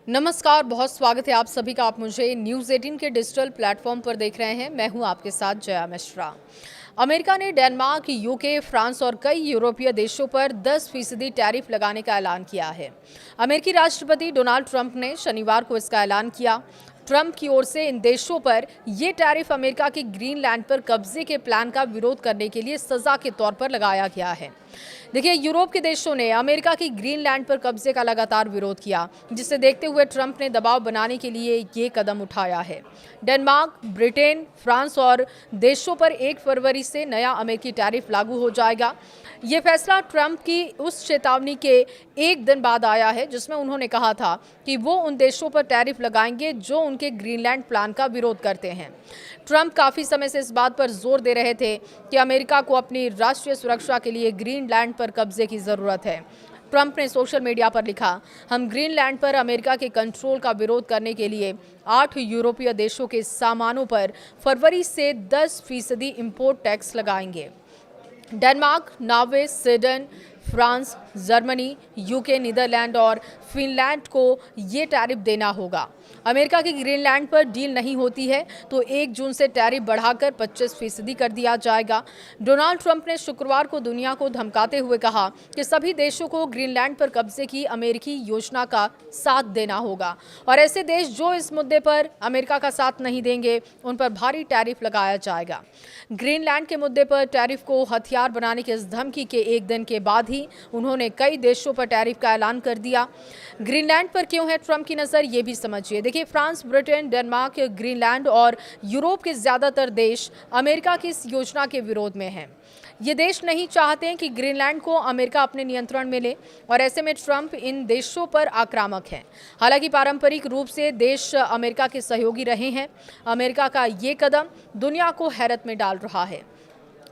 नमस्कार, बहुत स्वागत है आप सभी का। आप मुझे न्यूज़ 18 के डिजिटल प्लेटफॉर्म पर देख रहे हैं। मैं हूं आपके साथ जया मिश्रा। अमेरिका ने डेनमार्क, यूके, फ्रांस और कई यूरोपीय देशों पर 10% टैरिफ लगाने का ऐलान किया है। अमेरिकी राष्ट्रपति डोनाल्ड ट्रंप ने शनिवार को इसका ऐलान किया। ट्रंप की ओर से इन देशों पर यह टैरिफ अमेरिका के ग्रीनलैंड पर कब्जे के प्लान का विरोध करने के लिए सजा के तौर पर लगाया गया है। देखिए, यूरोप के देशों ने अमेरिका की ग्रीनलैंड पर कब्जे का लगातार विरोध किया, जिसे देखते हुए ट्रंप ने दबाव बनाने के लिए ये कदम उठाया है। डेनमार्क, ब्रिटेन, फ्रांस और देशों पर 1 फरवरी से नया अमेरिकी टैरिफ लागू हो जाएगा। ये फैसला ट्रंप की उस चेतावनी के एक दिन बाद आया है जिसमें उन्होंने कहा था कि वो उन देशों पर टैरिफ लगाएंगे जो उनके ग्रीनलैंड प्लान का विरोध करते हैं। ट्रंप काफी समय से इस बात पर जोर दे रहे थे कि अमेरिका को अपनी राष्ट्रीय सुरक्षा के लिए ग्रीनलैंड पर कब्जे की जरूरत है। ट्रंप ने सोशल मीडिया पर लिखा, हम ग्रीनलैंड पर अमेरिका के कंट्रोल का विरोध करने के लिए 8 यूरोपीय देशों के सामानों पर फरवरी से 10% इंपोर्ट टैक्स लगाएंगे। Denmark, Norway, Sweden, France, Germany, UK, Netherland और फिनलैंड को ये टैरिफ देना होगा। अमेरिका की ग्रीनलैंड पर डील नहीं होती है तो 1 जून से टैरिफ बढ़ाकर 25% कर दिया जाएगा। डोनाल्ड ट्रंप ने शुक्रवार को दुनिया को धमकाते हुए कहा कि सभी देशों को ग्रीनलैंड पर कब्जे की अमेरिकी योजना का साथ देना होगा और ऐसे देश जो इस मुद्दे पर अमेरिका का साथ नहीं देंगे उन पर भारी टैरिफ लगाया जाएगा। ग्रीनलैंड के मुद्दे पर टैरिफ को हथियार बनाने की इस धमकी के एक दिन के बाद ही उन्होंने कई देशों पर टैरिफ का ऐलान कर दिया। ग्रीनलैंड पर क्यों है ट्रंप की नजर, ये भी समझिए। देखिए, फ्रांस, ब्रिटेन, डेनमार्क, ग्रीनलैंड और यूरोप के ज्यादातर देश अमेरिका की इस योजना के विरोध में हैं। ये देश नहीं चाहते हैं कि ग्रीनलैंड को अमेरिका अपने नियंत्रण में ले और ऐसे में ट्रंप इन देशों पर आक्रामक हैं। हालांकि पारंपरिक रूप से देश अमेरिका के सहयोगी रहे हैं। अमेरिका का ये कदम दुनिया को हैरत में डाल रहा है।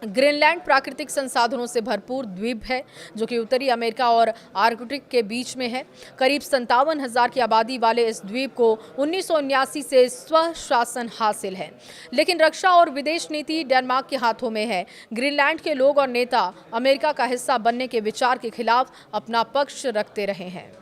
ग्रीनलैंड प्राकृतिक संसाधनों से भरपूर द्वीप है जो कि उत्तरी अमेरिका और आर्कटिक के बीच में है। करीब 57,000 की आबादी वाले इस द्वीप को 1979 से स्वशासन हासिल है, लेकिन रक्षा और विदेश नीति डेनमार्क के हाथों में है। ग्रीनलैंड के लोग और नेता अमेरिका का हिस्सा बनने के विचार के खिलाफ अपना पक्ष रखते रहे हैं।